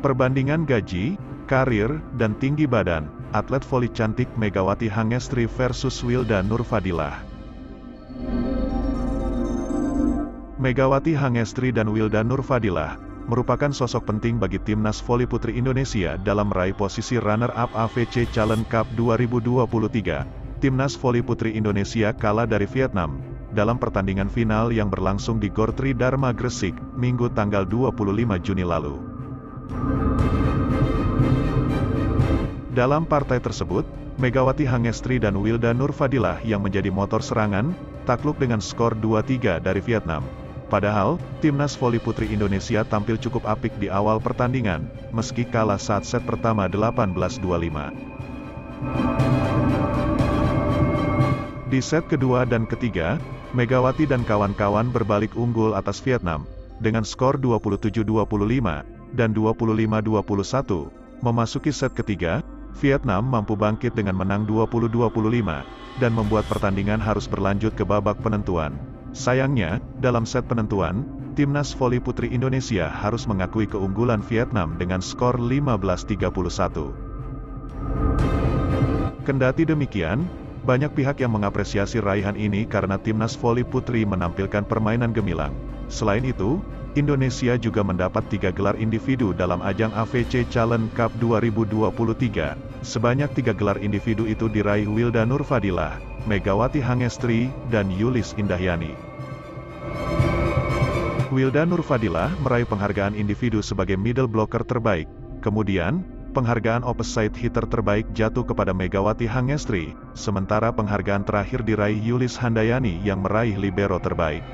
Perbandingan gaji, karir, dan tinggi badan, atlet voli cantik Megawati Hangestri versus Wilda Nurfadilah. Megawati Hangestri dan Wilda Nurfadilah merupakan sosok penting bagi timnas voli putri Indonesia dalam meraih posisi runner-up AFC Challenge Cup 2023. Timnas voli putri Indonesia kalah dari Vietnam dalam pertandingan final yang berlangsung di Gor Tri Dharma Gresik, Minggu tanggal 25 Juni lalu. Dalam partai tersebut, Megawati Hangestri dan Wilda Nurfadilah yang menjadi motor serangan, takluk dengan skor 2-3 dari Vietnam. Padahal, timnas voli putri Indonesia tampil cukup apik di awal pertandingan, meski kalah saat set pertama 18-25. Di set kedua dan ketiga, Megawati dan kawan-kawan berbalik unggul atas Vietnam, dengan skor 27-25, dan 25-21. Memasuki set ketiga, Vietnam mampu bangkit dengan menang 20-25, dan membuat pertandingan harus berlanjut ke babak penentuan. Sayangnya, dalam set penentuan, timnas voli putri Indonesia harus mengakui keunggulan Vietnam dengan skor 15-31. Kendati demikian, banyak pihak yang mengapresiasi raihan ini karena timnas voli putri menampilkan permainan gemilang. Selain itu, Indonesia juga mendapat 3 gelar individu dalam ajang AFC Challenge Cup 2023. Sebanyak 3 gelar individu itu diraih Wilda Nurfadilah, Megawati Hangestri, dan Yulis Indahyani. Wilda Nurfadilah meraih penghargaan individu sebagai middle blocker terbaik. Kemudian, penghargaan opposite hitter terbaik jatuh kepada Megawati Hangestri, sementara penghargaan terakhir diraih Yulis Handayani yang meraih libero terbaik.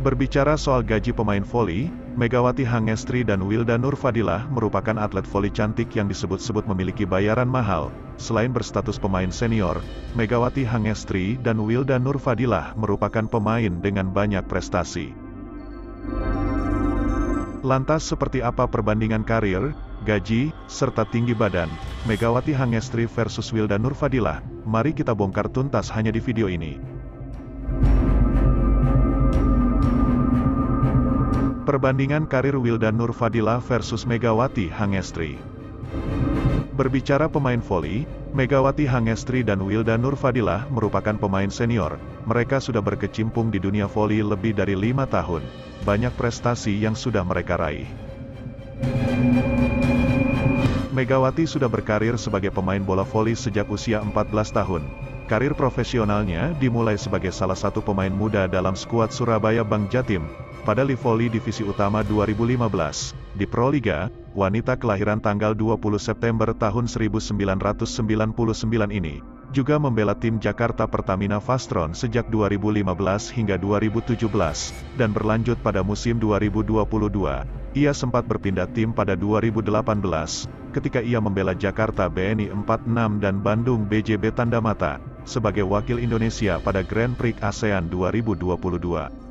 Berbicara soal gaji pemain voli, Megawati Hangestri dan Wilda Nurfadilah merupakan atlet voli cantik yang disebut-sebut memiliki bayaran mahal. Selain berstatus pemain senior, Megawati Hangestri dan Wilda Nurfadilah merupakan pemain dengan banyak prestasi. Lantas seperti apa perbandingan karir, gaji, serta tinggi badan Megawati Hangestri versus Wilda Nurfadilah? Mari kita bongkar tuntas hanya di video ini. Perbandingan karir Wilda Nurfadilah versus Megawati Hangestri. Berbicara pemain voli, Megawati Hangestri dan Wilda Nurfadilah merupakan pemain senior. Mereka sudah berkecimpung di dunia voli lebih dari 5 tahun. Banyak prestasi yang sudah mereka raih. Megawati sudah berkarir sebagai pemain bola voli sejak usia 14 tahun. Karir profesionalnya dimulai sebagai salah satu pemain muda dalam skuad Surabaya Bank Jatim, pada Live Volley Divisi Utama 2015. Di Proliga, wanita kelahiran tanggal 20 September tahun 1999 ini, juga membela tim Jakarta Pertamina Vastron sejak 2015 hingga 2017, dan berlanjut pada musim 2022. Ia sempat berpindah tim pada 2018, ketika ia membela Jakarta BNI 46 dan Bandung BJB Tandamata, sebagai wakil Indonesia pada Grand Prix ASEAN 2022.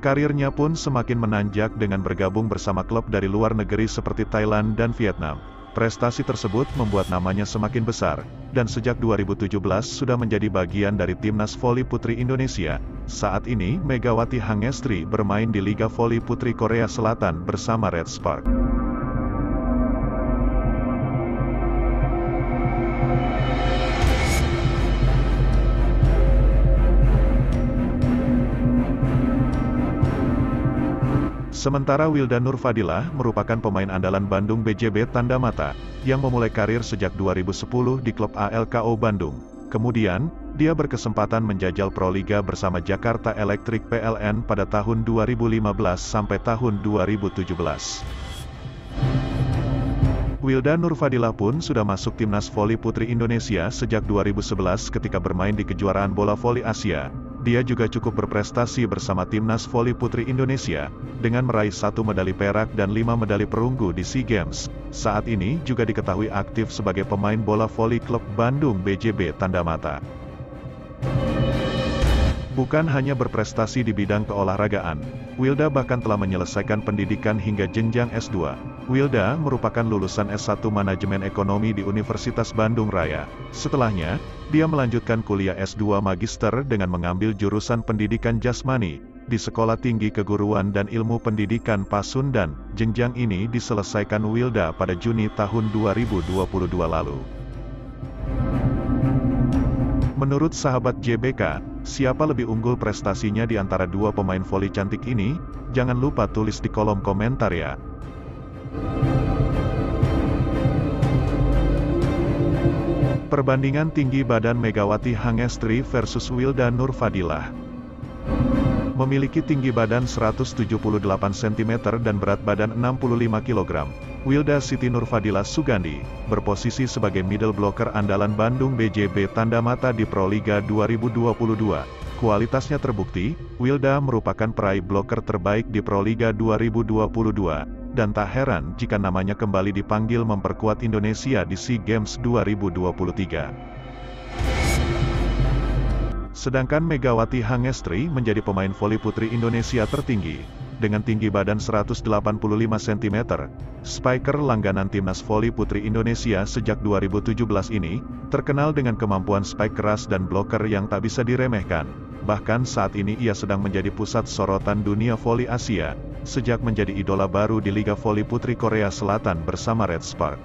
Karirnya pun semakin menanjak dengan bergabung bersama klub dari luar negeri seperti Thailand dan Vietnam. Prestasi tersebut membuat namanya semakin besar, dan sejak 2017 sudah menjadi bagian dari timnas voli putri Indonesia. Saat ini Megawati Hangestri bermain di Liga Voli Putri Korea Selatan bersama Red Spark. Sementara Wilda Nurfadilah merupakan pemain andalan Bandung BJB Tandamata, yang memulai karir sejak 2010 di klub ALKO Bandung. Kemudian, dia berkesempatan menjajal Proliga bersama Jakarta Electric PLN pada tahun 2015 sampai tahun 2017. Wilda Nurfadilah pun sudah masuk timnas voli putri Indonesia sejak 2011 ketika bermain di kejuaraan bola voli Asia. Dia juga cukup berprestasi bersama timnas voli putri Indonesia, dengan meraih 1 medali perak dan 5 medali perunggu di SEA Games. Saat ini juga diketahui aktif sebagai pemain bola voli klub Bandung BJB Tandamata. Bukan hanya berprestasi di bidang keolahragaan, Wilda bahkan telah menyelesaikan pendidikan hingga jenjang S2. Wilda merupakan lulusan S1 Manajemen Ekonomi di Universitas Bandung Raya. Setelahnya, dia melanjutkan kuliah S2 Magister dengan mengambil jurusan Pendidikan Jasmani di Sekolah Tinggi Keguruan dan Ilmu Pendidikan Pasundan. Jenjang ini diselesaikan Wilda pada Juni tahun 2022 lalu. Menurut sahabat JBK, siapa lebih unggul prestasinya di antara dua pemain voli cantik ini? Jangan lupa tulis di kolom komentar ya. Perbandingan tinggi badan Megawati Hangestri versus Wilda Nurfadilah. Memiliki tinggi badan 178 cm dan berat badan 65 kg, Wilda Siti Nurfadilah Sugandi berposisi sebagai middle blocker andalan Bandung BJB Tanda Mata di Proliga 2022. Kualitasnya terbukti, Wilda merupakan peraih blocker terbaik di Proliga 2022. Dan tak heran jika namanya kembali dipanggil memperkuat Indonesia di SEA Games 2023. Sedangkan Megawati Hangestri menjadi pemain voli putri Indonesia tertinggi, dengan tinggi badan 185 cm. Spiker langganan timnas voli putri Indonesia sejak 2017 ini, terkenal dengan kemampuan spike keras dan blocker yang tak bisa diremehkan. Bahkan saat ini ia sedang menjadi pusat sorotan dunia voli Asia, sejak menjadi idola baru di Liga Voli Putri Korea Selatan bersama Red Spark.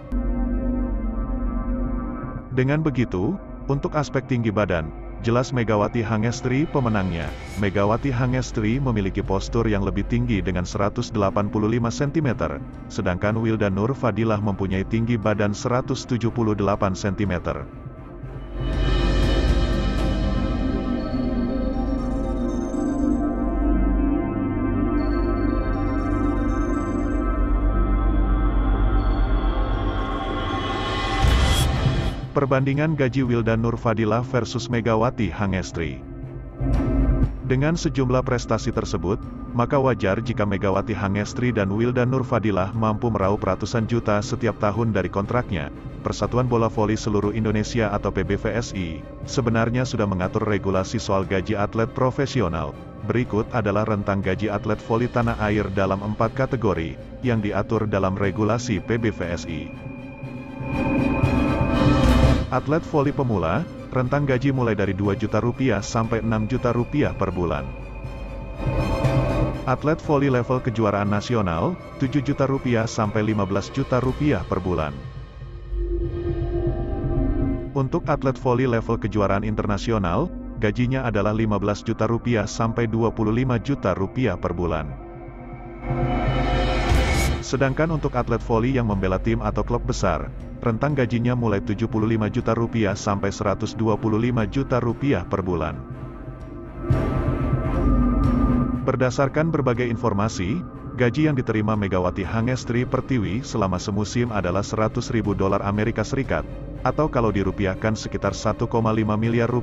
Dengan begitu, untuk aspek tinggi badan, jelas Megawati Hangestri pemenangnya. Megawati Hangestri memiliki postur yang lebih tinggi dengan 185 cm, sedangkan Wilda Nurfadilah mempunyai tinggi badan 178 cm. Perbandingan gaji Wilda Nurfadilah versus Megawati Hangestri. Dengan sejumlah prestasi tersebut, maka wajar jika Megawati Hangestri dan Wilda Nurfadilah mampu meraup ratusan juta setiap tahun dari kontraknya. Persatuan Bola Voli Seluruh Indonesia atau PBVSI, sebenarnya sudah mengatur regulasi soal gaji atlet profesional. Berikut adalah rentang gaji atlet voli tanah air dalam 4 kategori, yang diatur dalam regulasi PBVSI. Atlet voli pemula, rentang gaji mulai dari Rp2 juta sampai Rp6 juta per bulan. Atlet voli level kejuaraan nasional, Rp7 juta sampai Rp15 juta per bulan. Untuk atlet voli level kejuaraan internasional, gajinya adalah Rp15 juta sampai Rp25 juta per bulan. Sedangkan untuk atlet voli yang membela tim atau klub besar, rentang gajinya mulai Rp75 juta sampai Rp125 juta per bulan. Berdasarkan berbagai informasi, gaji yang diterima Megawati Hangestri Pertiwi selama semusim adalah $100.000 Amerika Serikat, atau kalau dirupiahkan sekitar Rp1,5 miliar.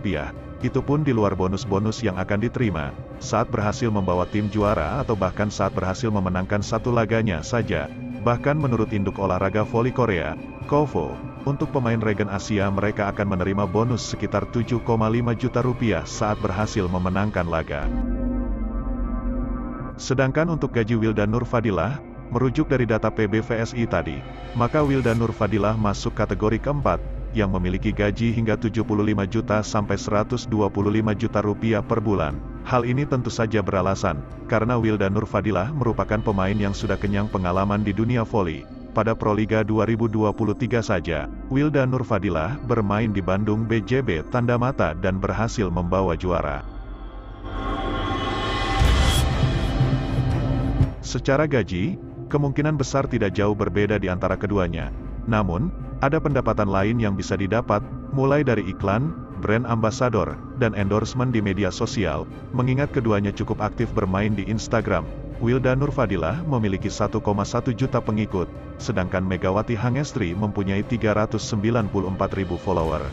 Itu pun di luar bonus-bonus yang akan diterima, saat berhasil membawa tim juara atau bahkan saat berhasil memenangkan satu laganya saja. Bahkan menurut induk olahraga voli Korea, KOVO, untuk pemain regen Asia mereka akan menerima bonus sekitar Rp7,5 juta saat berhasil memenangkan laga. Sedangkan untuk gaji Wilda Nurfadilah, merujuk dari data PBVSI tadi, maka Wilda Nurfadilah masuk kategori keempat, yang memiliki gaji hingga Rp75 juta sampai Rp125 juta per bulan. Hal ini tentu saja beralasan, karena Wilda Nurfadilah merupakan pemain yang sudah kenyang pengalaman di dunia voli. Pada Proliga 2023 saja, Wilda Nurfadilah bermain di Bandung BJB Tanda Mata dan berhasil membawa juara. Secara gaji, kemungkinan besar tidak jauh berbeda di antara keduanya. Namun, ada pendapatan lain yang bisa didapat, mulai dari iklan, brand ambassador, dan endorsement di media sosial, mengingat keduanya cukup aktif bermain di Instagram. Wilda Nurfadilah memiliki 1,1 juta pengikut, sedangkan Megawati Hangestri mempunyai 394.000 follower.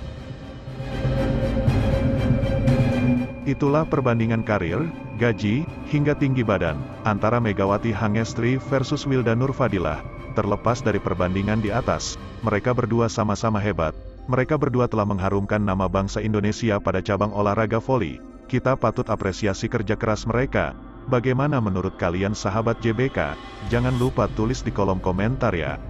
Itulah perbandingan karir, gaji, hingga tinggi badan, antara Megawati Hangestri versus Wilda Nurfadilah. Terlepas dari perbandingan di atas, mereka berdua sama-sama hebat. Mereka berdua telah mengharumkan nama bangsa Indonesia pada cabang olahraga voli. Kita patut apresiasi kerja keras mereka. Bagaimana menurut kalian sahabat JBK? Jangan lupa tulis di kolom komentar ya.